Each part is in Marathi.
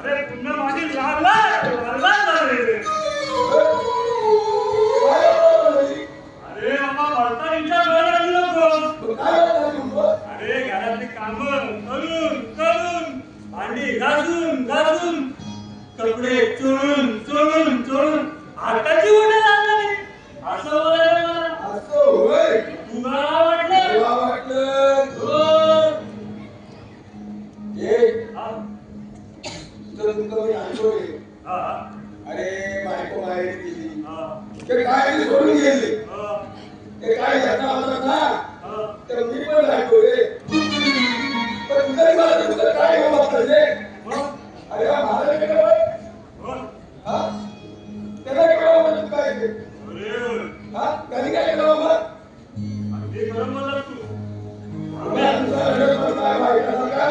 अरे पुन्हा माझी लागला ते काय सोडून गेले ते काय घटना होतात ना तर मी पण राहतो रे पण तुझं मला तुझं काय वाटतं रे अरे महाराज हा त्याला केव्हा म्हणत काय हा कधी काय केलं बाबा अगदी खरं म्हणलं तू काय माहिती असं का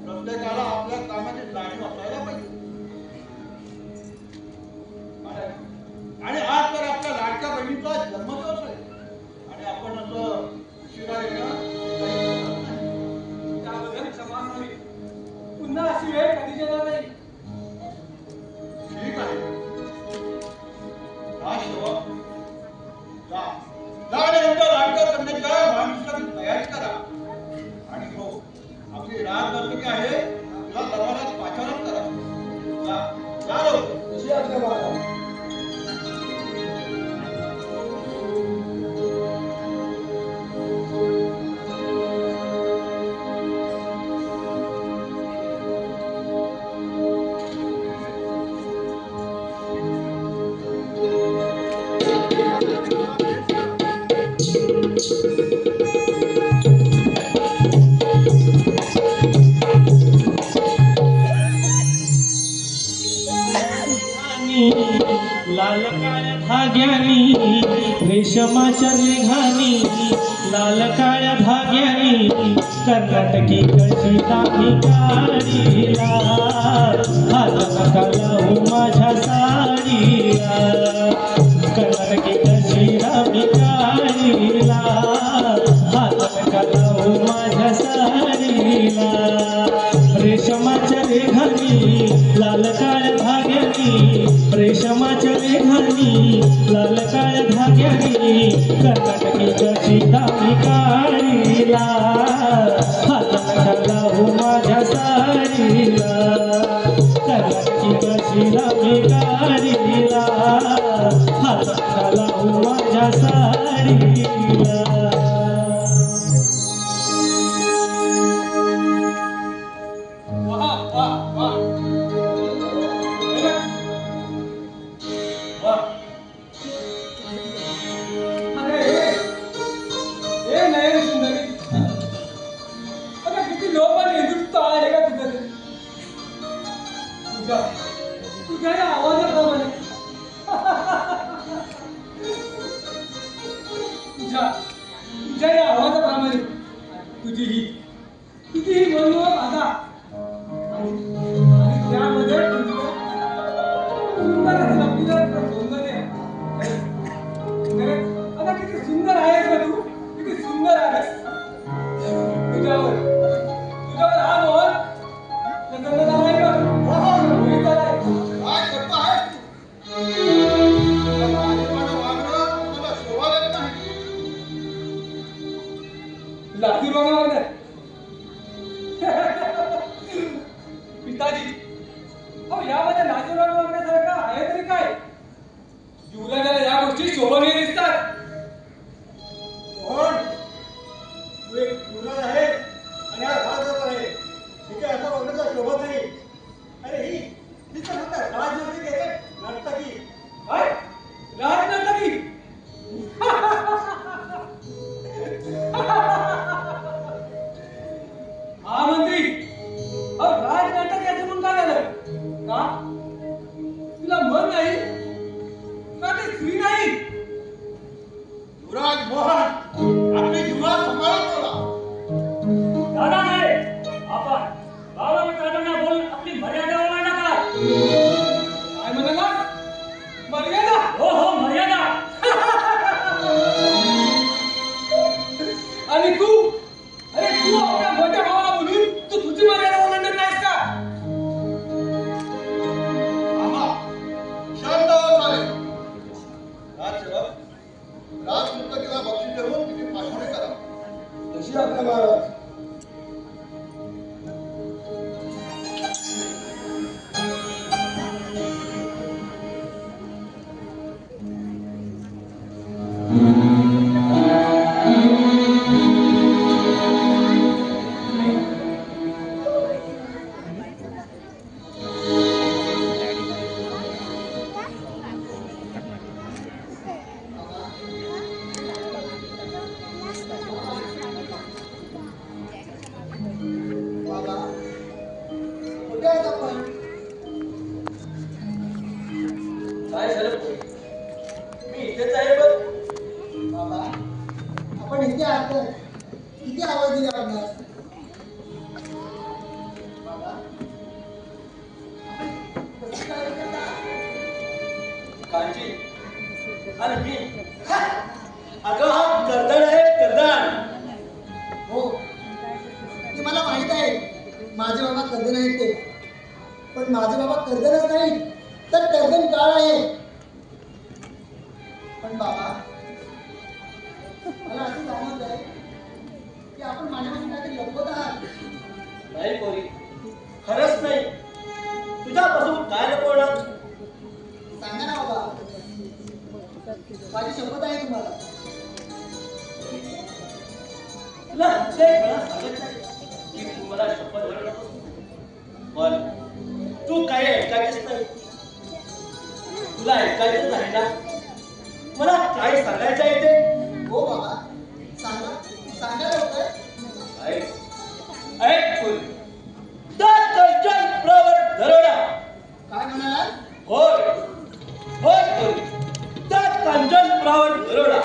प्रत्येकाला आपल्या कामाची जाणीव असायला पाहिजे. तशी आज्ञा महाराज. लाल काळ्या धाग्यानी रेशमाच्या रेघानी लाल काळ्या धाग्यानी कर्नाटकी कशी दाखी काढीला हात नका लावू माझ्या साडीला कर्नाटकी कशी दाखी काढीला हात नका लावू माझ्या साडीला रेशमाच्या रेघानी लाल काळ्या धाग्यानी रेशमाच्या रेघानी लाल काळ्या धाग्यानी कर्नाटकी कशी दामी काढीला हात नका लावू माझ्या साडीला कर्नाटकी कशी दामी काढीला हात नका लावू माझ्या साडीला. तुझ्या या आवाजाप्रमाणे तुझ्या या आवाजाप्रमाणे तुझी ही मनोहर आधा आणि त्यामध्ये सुंदर असं लपलेलं सौंदर्य. आता किती सुंदर आहेस का तू, किती सुंदर आहेस. तुझ्यावर हा मोहन प्रसन्न झालाय का? मोहित झालाय. काय करतो आहे तुला शोभा देत नाही. लातूर वागणार पिताजी. अहो यामध्ये लातूर वागण्यासारखं आहे तरी काय? युवराजाला या गोष्टी शोभनीय दिसतात. कोण तू एक युवराज आहे आणि हा राजरथ आहे. ठीक आहे, असं बघण्याचा शोभा नाही. अरे ही तर फक्त राजनर्तकी आहे, नर्तकी. काय राजनर्तकी? हा मंत्री, अहो राजनाटक याचं म्हणून काय झालं का? तुला मन नाही का ते स्त्री नाही? युवराज मोहन आपली युवराज सांभाळत बोला. दादा नाही आपण बाबा मित्रांना बोल आपली मर्यादा ओलांडा का? काय म्हणाला? मर्यादा? हो हो मर्यादा. आणि तू, अरे तू आपल्या मोठ्या भावाला बोलून तू तुझी मर्यादा ओलांडत नाहीस का? आम्हा शांत चालेल. राजसेवक राजनर्तकीला बक्षीस देऊन तिथे भाषणे करा. तशी आपल्या महाराज. बाबा कुठे आहेत आपण? काय झालं? मी इथेच आहे बघ. बाबा आपण इथे आहात तर किती आवाज दिला आपणास? बाबा कसं काय करता? काळजी आणि मी अगं हा कर्दळ आहे, कर्दळ. हो ते मला माहित आहे. माझे बाबा कर्दन आहेत ते, पण माझे बाबा कर्दनच नाही तर कर्दन काळ आहे. पण बाबा मला असं जाणवत आहे की आपण माझ्यापासून काहीतरी लपवत आहात. नाही पोरी, खरंच नाही. तुझ्यापासून काय लपवणार? माझी शपथ आहे तुम्हाला. तुला प्रत्येक वेळा सांगत आहे की तू मला शपथ घालू नकोस. पण तू काय ऐकायचंच नाही. तुला ऐकायचंच आहे ना. मला काय सांगायचं आहे ते. हो बाबा, सांगा सांगा लवकर. ऐक तू. कंचनपुरावर दरोडा. काय म्हणाला? होय होय तू. त्या कंचनपुरावर दरोडा.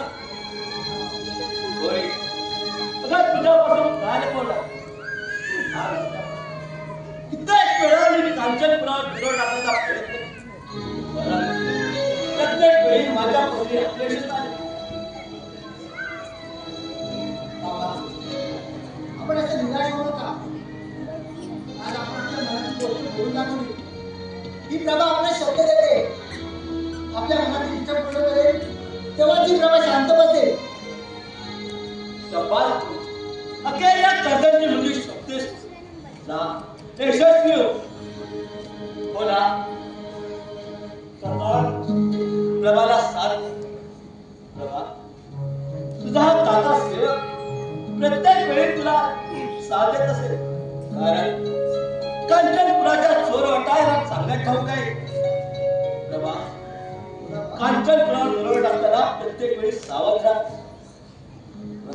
होय आता तुझ्यापासून काय बोलला. कित्येक वेळा मी कांचनपुरावर दरोडा टाकण्याचा प्रयत्न केला. प्रत्येक वेळी माझ्यापासून अपयश आले. बाबा, आपण असं निराश होऊ नका. आज आपण आपल्या मनाची गोष्ट बोलून दाखवली. ही प्रभा आपल्याला शब्द देते. आपल्या मनाची इच्छा पूर्ण करेल तेव्हा ती प्रभा शांत बसेल. शब्बास अखेर या कर्जांची मुली शब्देश यशस्वी हो ना. सरदार प्रभाला साथ. प्रभा तुझा हा दाता सेवक प्रत्येक वेळी तुला साथ देत असेल. कारण कांचनपुराच्या चोर वाटायला सांगत ठाऊक आहे. प्रभा कांचनपुरावर दरोड टाकताना प्रत्येक वेळी सावध राहा.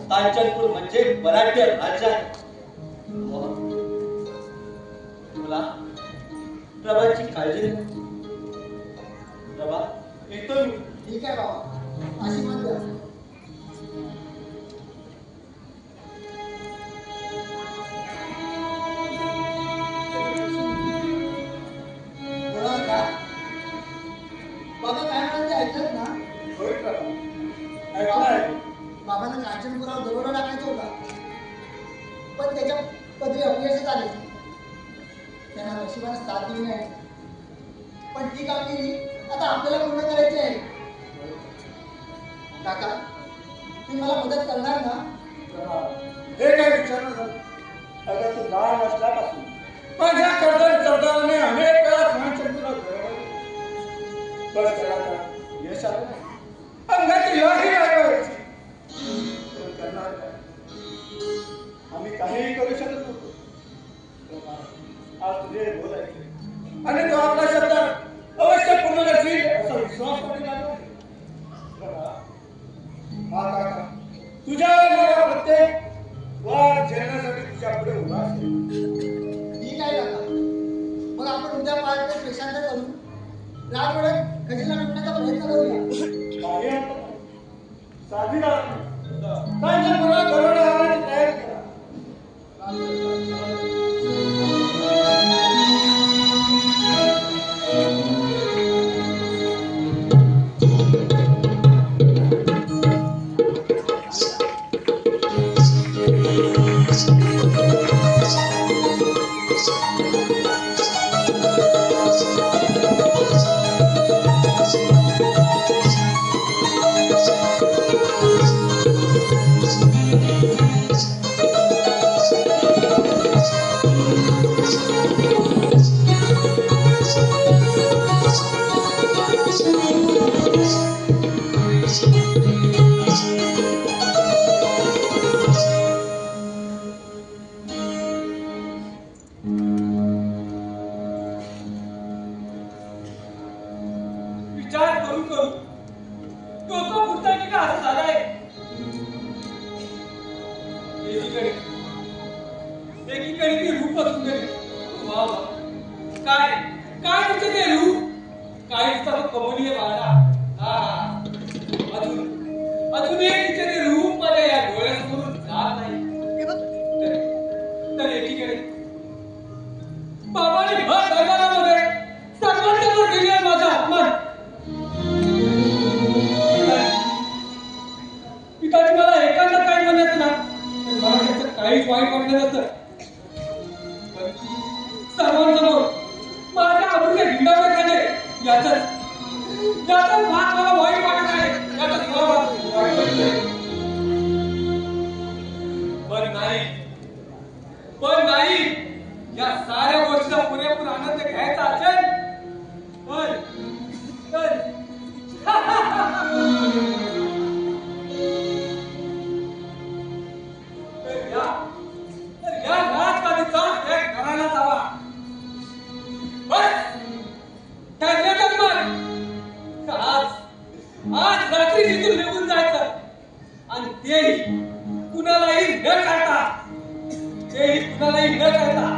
कांचनपूर म्हणजे मराठी राज्य आहे. तुला प्रभाची काळजी घे. प्रभा येतो मी. ठीक आहे बाबा, आशीर्वाद द्या. बाबा काय म्हणाले ऐकलं ना? होय प्रभा, ऐकलंय. बाबांना कांचनपुरावर दरोडा टाकायचा होता, पण त्याच्या पदरी अपयशच आले. त्यांना नशिबाने साथ दिली नाही. पण ती कामगिरी आता आपल्याला पूर्ण करायची आहे. काका, तुम्ही मला मदत करणार ना? प्रभा, हे काय विचार न झालं. आता तू लहान असल्यापासून माझ्या कर्जत सरदाराने अनेक वेळा कांचनपुरावर दरोडा बस त्याला आता यश आलं नाही. अंगाची लाही लागायची. पण करणार काय? आम्ही काहीही करू शकत नव्हतो. आज तुझे बोल ऐकले आणि तो आपला शब्द अवश्य पूर्ण करतील असा विश्वास वाटू लागला. हा काका, तुझ्यावर मला प्रत्येक वार झेलण्यासाठी तुझ्या पुढे उभा असेल. ठीक आहे काका. मग आपण उद्या पहाटे पेशांत करून राजवाड्यात खजिना लुटण्याचा प्रयत्न करूया. काही हरकत नाही. साधीदार कांचनपुरावर दरोडा हाणायची तयारी करा. विचार करून करू डोकं फुटतं की का असं झालंय. एकीकडे ती रूप असून गेली. वा वा, काय काय तुमचं ते रूप. काय तिचा कमनीय बाळा. हा अजूनही तिचे ते रूप माझ्या या डोळ्यासमोरून जात नाही. तर एकीकडे बाबाने भर दरबारामध्ये सर्वांच्यावर केली माझा अपमान. पिताजी मला एकांत काही म्हणत ना तर मला त्याचं काहीच वाईट वाटलं नसतं. पण सर्वांसमोर माझ्या आबरूने हिंडावले खाणे याचाच भाग मला वाईट वाटत आहे. याचाच मला वाईट वाटत आहे. पण नाही या साऱ्या गोष्टीचा पुरेपूर आनंद घ्यायचा असेल तर न कहता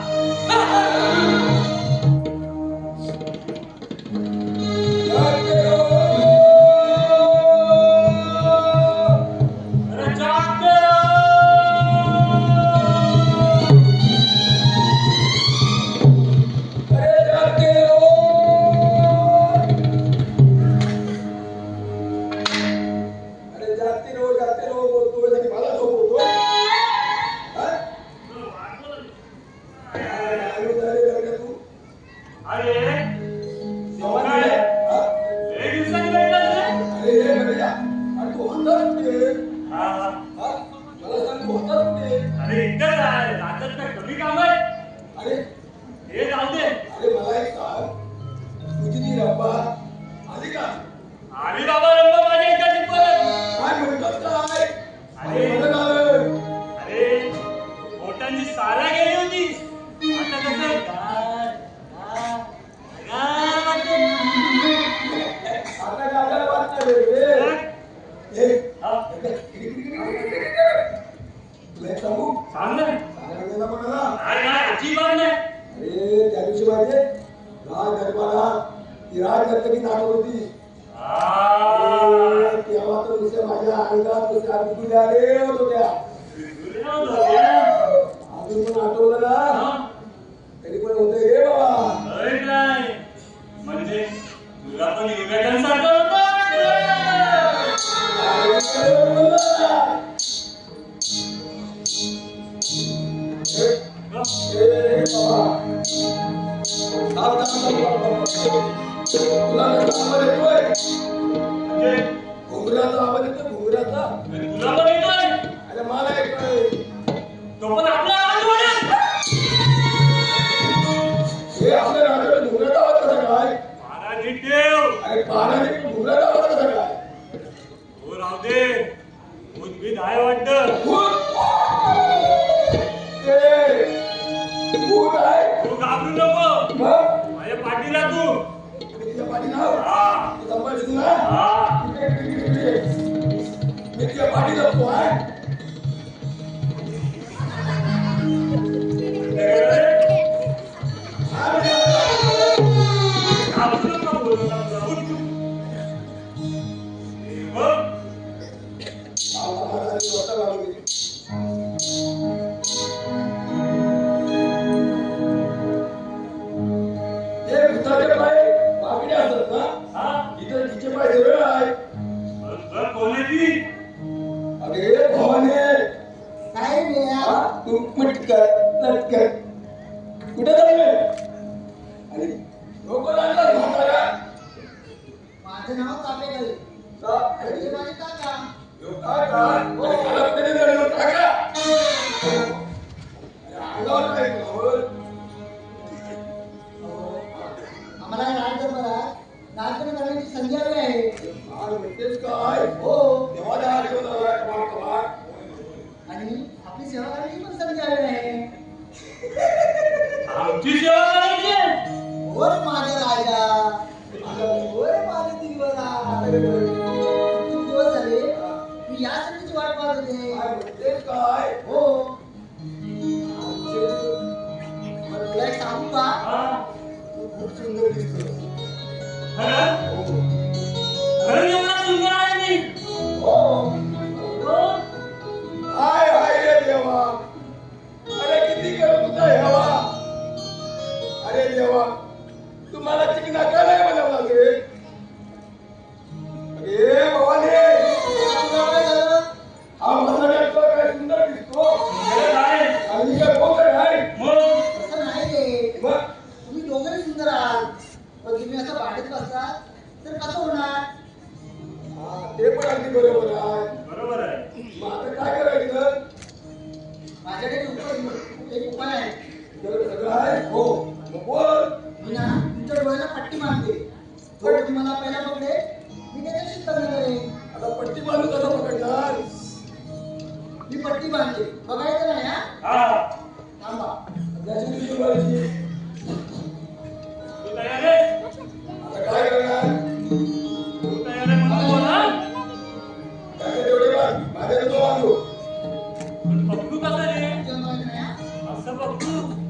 असं बघ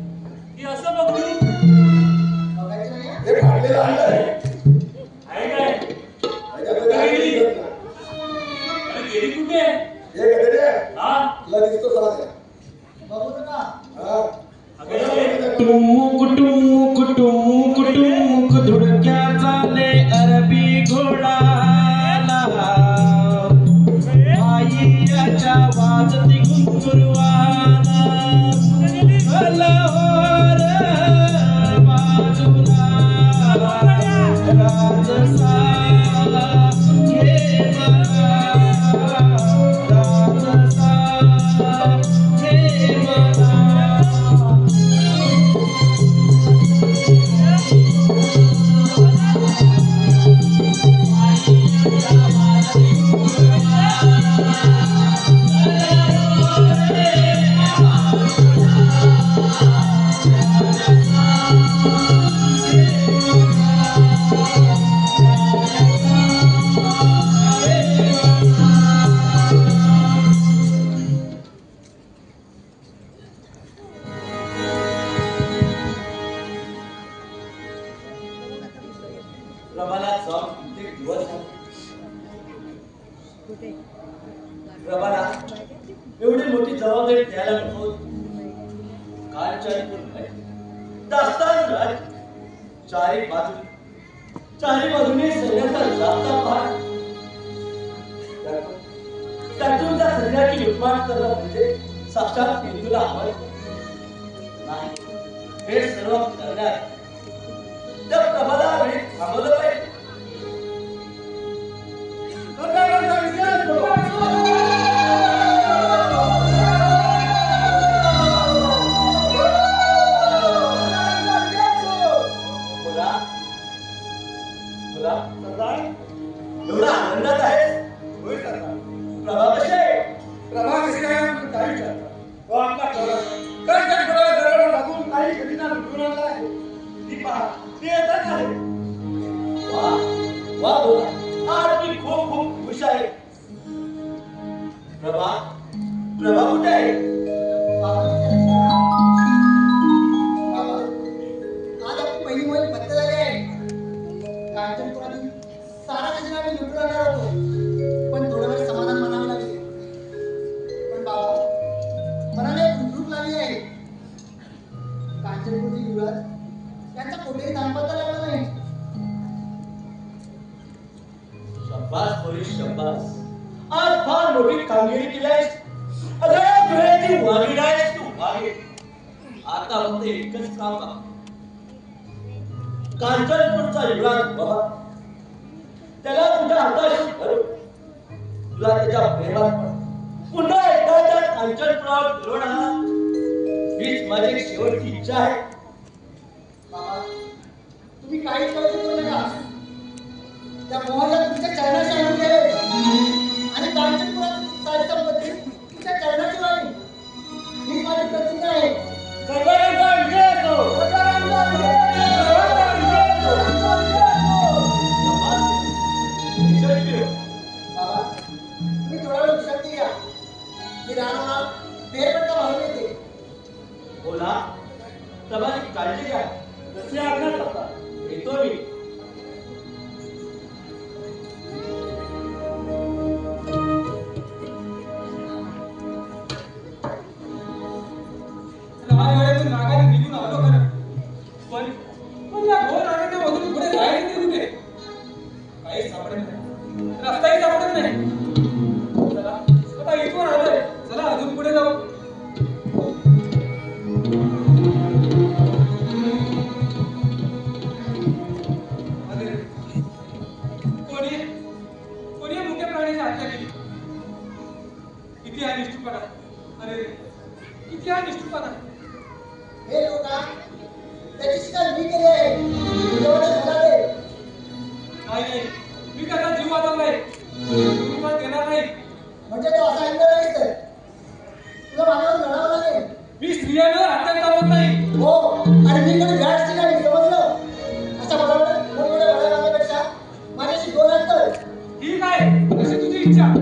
प्रभाला जाऊन कित्येक दिवस झाले. प्रभाला एवढी मोठी जबाबदारी द्यायला नको. कालच्या दास्तान राज चारी बाजूने सैन्याचा जाता पहाड त्यातून त्या सैन्याची लुटमाट करणं म्हणजे साक्षात हिंदूला आवडत नाही. हे सर्व करण्यात त्या प्रभाला वेळी थांबवलं पाहिजे. एवढा आनंदात आहे. प्रभा कशी आहे? प्रभा कशी आहे? काही विचारता तो आपला काय लागून काही घटना लुटून आणला आहे. ती पहा ते येतात आहे. वा वा बोला आज मी खूप खूप खुश आहे. प्रभा कुठे आहे? आज आपली पहिली मोहीम फत्ते झाली आहे. कांचनपुरातील सारा खजिना आम्ही लुटून आणणार होतो, पण थोडा वेळ समाधान मानावे लागले. पण बाबा मनाला एक भूक लागली आहे. कांचनपूरचे युवराज यांचा कोठेही दाम्पत्य लागला नाही. शब्बास पोलीस शब्बास. आज फार मोठी कामगिरी केली आहेस. अगदी वागी आहेस तू वागी. आता फक्त एकच काम आहे. कांचनपूरचा युवराज बाबा त्याला तुझ्या हाताशी धरून तुला त्याच्या प्रेमात पुन्हा एकदा त्या कांचनपुरावर फिरवणं हीच माझी शेवटची इच्छा आहे. बाबा तुम्ही काहीच काळजी करू नका. त्या मोहनला तुमच्या चरणाशी आणून घे आणि कांचनपुरात सारी संपत्ती तुमच्या चरणाची व्हावी हीच माझी प्रतिज्ञा आहे. सर्वांचा विजय असो. सर्वांचा विजय असो. बाबा तुम्ही थोडा वेळ विश्रांती घ्या. मी राहणार फेरफटका मारून येते. बोला प्रभाची काळजी घ्या. जशी आज्ञा करता. येतो मी. राजवाड्यातून नागाने निघून आलो खरं, पण या घोर अरण्यामधून पुढे जायचे कुठे? काही सापडत नाही. रस्ताही सापडत नाही. चला आता इथून आलोय. चला अजून पुढे जाऊ. अरे कोणी मुख्य प्राण्याची हत्या केली. किती हा निष्ठुरपणा. अरे किती हा निष्ठुरपणा. हे लोका त्याची शिकार मी केली आहे. एवढं झाले नाही मी त्याचा जीव वाचवलाय. तुम्ही पण देणार नाही. म्हणजे तो असा अंतर नाहीस तर तुला माझ्यावर लढावं लागेल. मी स्त्रियांवर हत्या करत नाही. हो आणि मी कधी घाट ठिकाणी समजलं. अशा मोठमोठ्या भड्या मागण्यापेक्षा माझ्याशी दोन अंतर. ठीक आहे अशी तुझी इच्छा.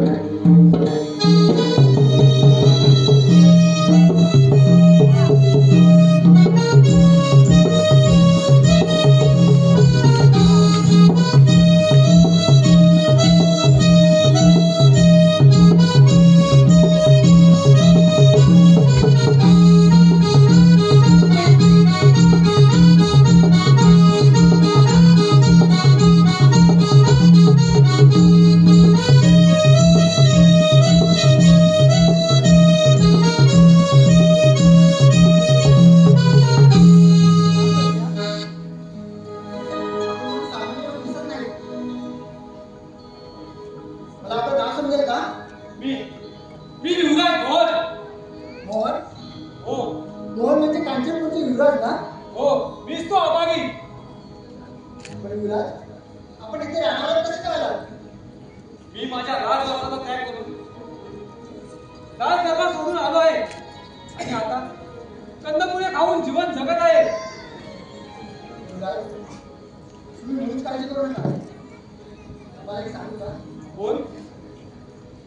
मी युवराज मोहन. मोहन हो मोहन म्हणजे कांचनपूरचे युवराज ना? हो मीच तो अभागी. पण युवराज आपण इथे राहणार कसे काय आलात? मी माझ्या राजवासाचा त्याग करून राजदरबार सोडून आलो आहे आणि आता कंदमुळे खाऊन जीवन जगत आहे. युवराज तुम्ही मुळीच काळजी करू नका. मला एक सांगू का? बोल.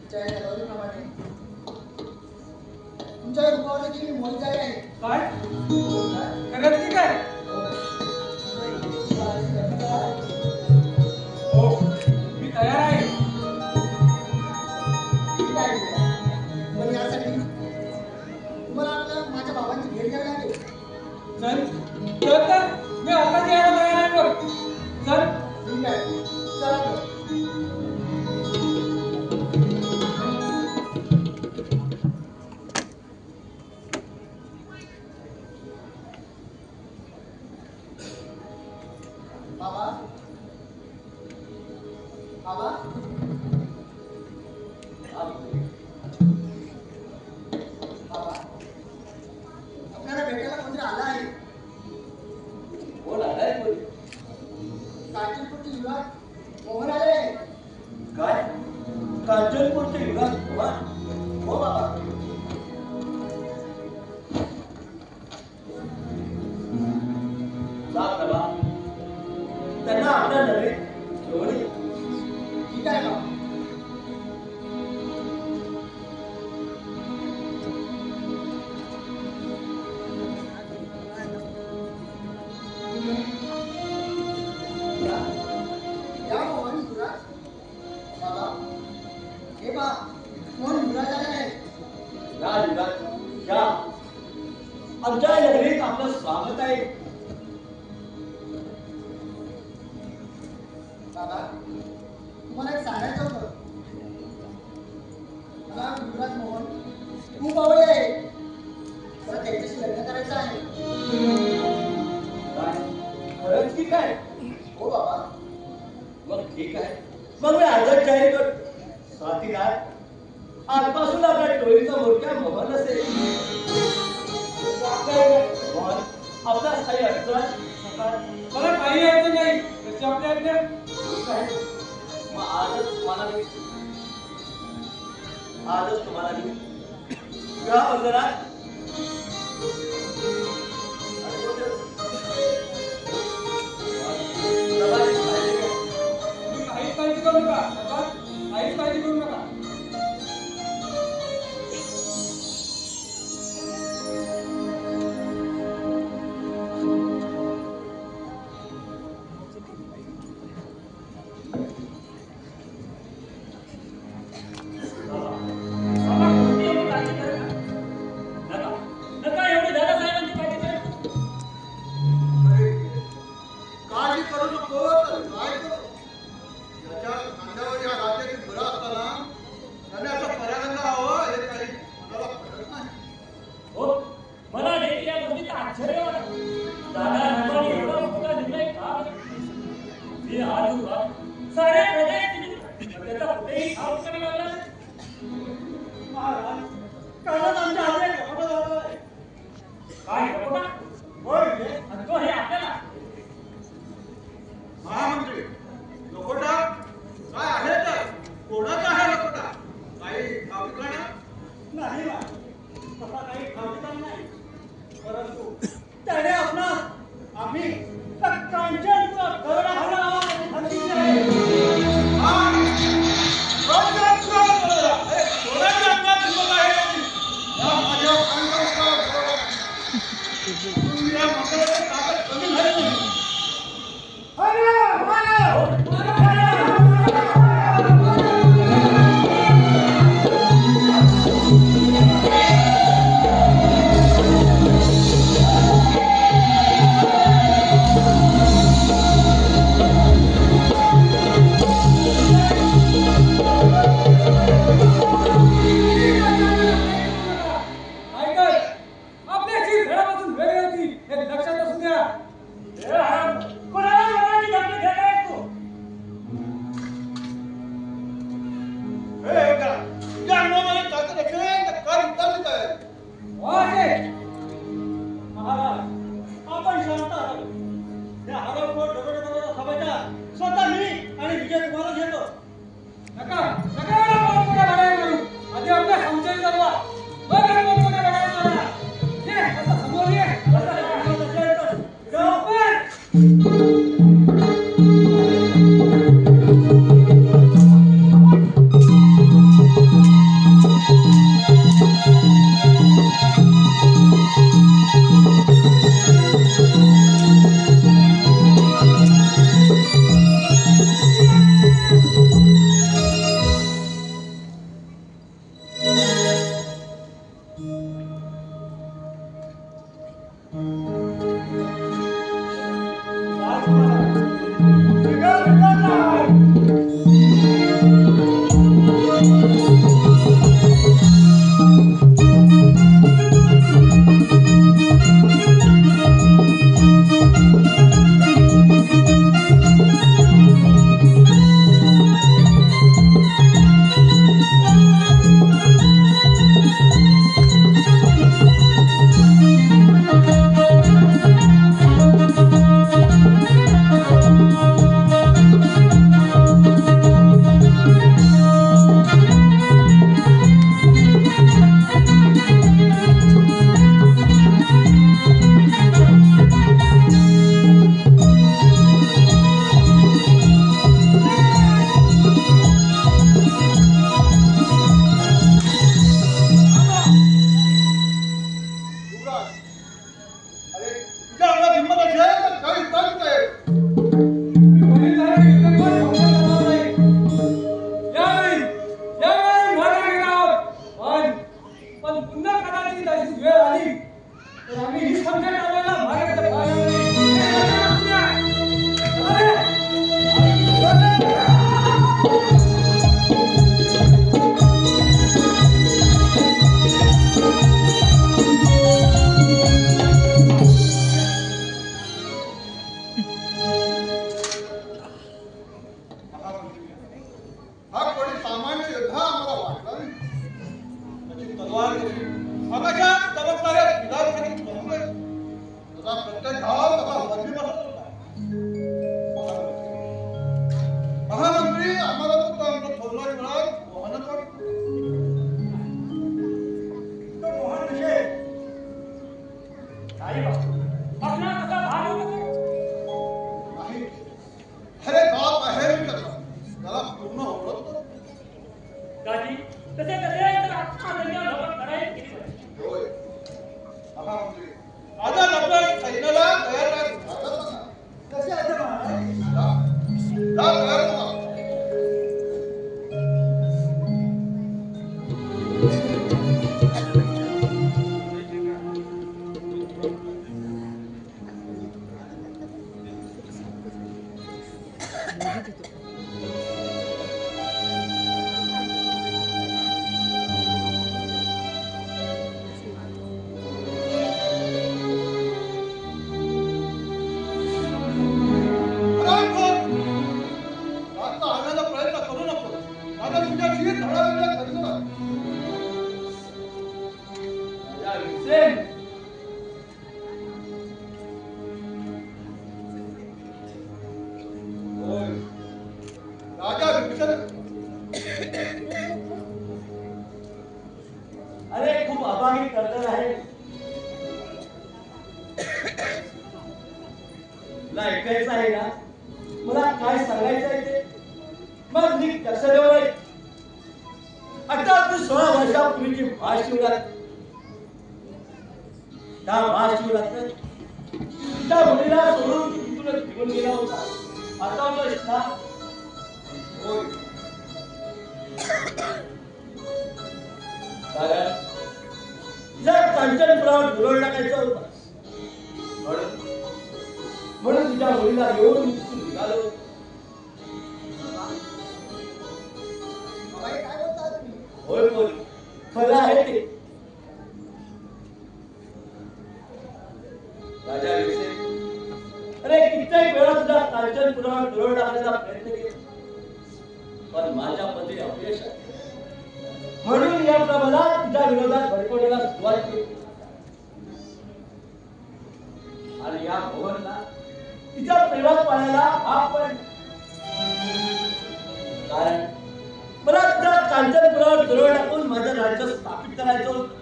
तुमच्या या तलवारीप्रमाणे तुमच्या रूपावर देखील मी मोहित झाले आहे. काय करत की काय? हो मी तयार आहे. ठीक आहे युवराज. पण यासाठी तुम्हाला आपल्या माझ्या बाबांची भेट घ्यावी लागेल. चल तर मी आता यायला तयार आहे. बघ चल. ठीक आहे चला तर. बाबा बाबा बाबा आपल्याला भेटायला कोणतरी आला आहे. कोण आलाय? कांचनपूरचे युवराज मोहन आले आहे. काय कांचनपूरचे युवराज मोहन? हो बाबा. जा प्रभा, त्यांना आपल्या नव्हे घेऊन ये. ठीक आहे बाबा. या मोहन युवराज. बाबा हे पहा मोहन युवराज आले आहे. या युवराज या. आमच्या नगरीत आपलं स्वागत आहे. बाबा तुम्हाला एक सांगायचं होतं. मला युवराज मोहन खूप आवडले आहे. मला त्यांच्याशी लग्न करायचं आहे. काय खरंच की काय? हो बाबा. मग ठीक आहे. मग मी आजच जाहीर करतो. साथीदार आजपासून आपल्या टोळीचा मोठ्या मोहन असेल. मोहन आपला काही अडचण? मला काही अडचण नाही. कशी आपल्या आज्ञा? ठीक आहे. मग आजच तुम्हाला मी विवाह बंधनात काहीच काळजी करू नका. काहीच काळजी करू नका. काळजी करू नको तर काय करू? याच्या खांद्यावर या राज्याची भुरा असताना त्याने असं परागंदा हवं हे काही मनाला पटत नाही. हो मला देखील या गोष्टीचं आश्चर्य वाटतं. दादा रामाने एवढा मोठा निर्णय का मी आज साऱ्या प्रदेश त्याचा कुठेही ठाव करायला लागला नाही. महाराज कालच आमच्या हाती एक लफडा झाला आहे. काय लपटा? होय रे. आणि तो हे आपल्याला महामंत्री लकोटा काय आहे तर कोणाचा आहे लकोटा? काही ठावठिकाणा? नाही ना तसा काही ठावठिकाण नाही. परंतु त्याने आपणास आम्ही कांचनपुरा गरडा हल्ला नावाने सांगितले आहे. कांचनपुरा गरडा? अरे कोणाच्या अंगात हिंमत आहे त्याची? सुद्धा आम्हाला वाटला नाही. त्याची तलवार कशी आकाशात चमकणाऱ्या विधानसभेत बसलोय. तुझा प्रत्येक घाव कसा वरती बसत होता. महामंत्री आम्हाला फक्त आमचं थोरला मुळात मोहनच वाटतो. तो मोहन विषय नाही बाबा आपला कसा भाग होता नाही. अरे गाव बाहेर विचारला त्याला पूर्ण ओळखतो. दादी तसे तसे तर आता दुनिया लोक करायची केली पाहिजे. होय महामंत्री आजच आपण सैन्याला तयार राहा. कसे असं महाराज? तयार राहा. अरे खूप अभागी कर्तव्य आहे. तुला ऐकायचं आहे ना? मला काय सांगायचं आहे ते मग मी कसं देऊ? आता तू 16 वर्षापूर्वीची महाशिवरात्र त्या महाशिवरात्र त्या मुलीला सोडून तुला घेऊन गेला होता. आठवतोयस ना? कारण जर कांचनपुरावर धुरळ टाकायचं होतं म्हणून तुझ्या मुलीला घेऊन निघालो. होय बोल खरं आहे ते. राजा अरे कित्येक वेळा तुझ्या कांचनपुरावर धुरळ टाकण्याचा प्रयत्न केला पण माझ्या मध्ये अपयश आहे. म्हणून या प्रबलात तुझ्या विरोधात भडकवण्याला सुरुवात केली आणि या भवनला तिच्या प्रेमात पाहायला भाग पडला. कारण मला तुझ्या कांचनपुरावर धुरळ टाकून माझं राज्य स्थापित करायचं होतं.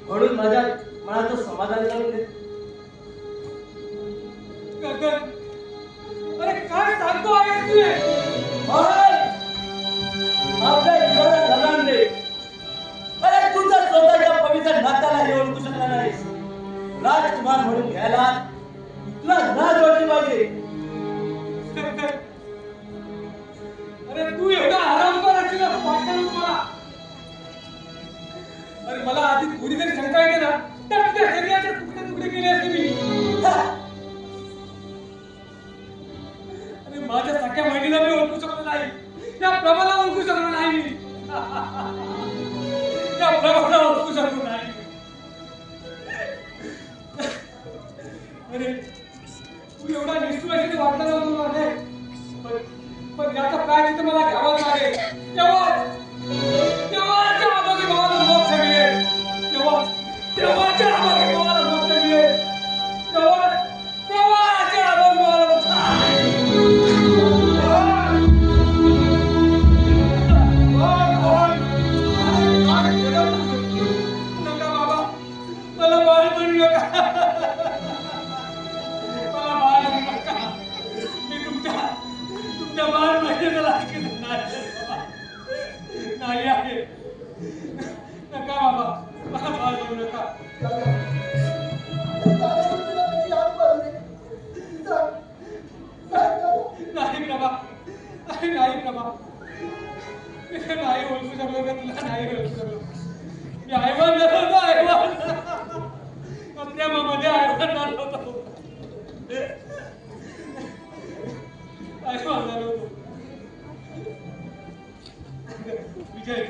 म्हणून माझ्या मनाचं समाधान करून दे. अरे काय सांगतो आहे तू? आपल्या जीवाला धनान दे. अरे तुझ्या स्वतःच्या पवित्र नात्याला हे ओळखू शकणार नाहीस. राजकुमार म्हणून घ्यायला तुला लाज वाटली पाहिजे. अरे तू एवढा आराम करायची ना वाटतं मला. अरे मला आधी थोडी तरी शंका येते ना तर तुझ्या शरीराचे तुकडे तुकडे केले असते मी. अरे माझ्या सख्या बहिणीला मी ओळखू शकलो नाही. त्या प्रभाला ओळखू शकलो नाही. त्या प्रभाला ओळखू शकलो नाही. अरे तू एवढा निष्ठुराशी वाटला नव्हता मला. पण याचा काय तिथे मला घ्यावा लागेल. तेव्हाच्या आबागी भावाला मोक्ष मिळेल. तेव्हाच्या आबागी भावाला मोक्ष मिळेल. तेव्हाच्या आबागी भावाला मोक्ष नका बाबा मला बाळ म्हणू नका. मला बाळ म्हणू नका. मी तुमच्या बाळ महिन्याला नाही आहे. नका बाबा मला बाळ म्हणू नका. नाही प्रभा नाही प्रभा नाही ओळखू शकलो का तुला? नाही ओळखू शकलो. मी आयवान झालो होतो. आयवान प्रेमामध्ये आयवान झालो होतो. आयवान झालो होतो. विजय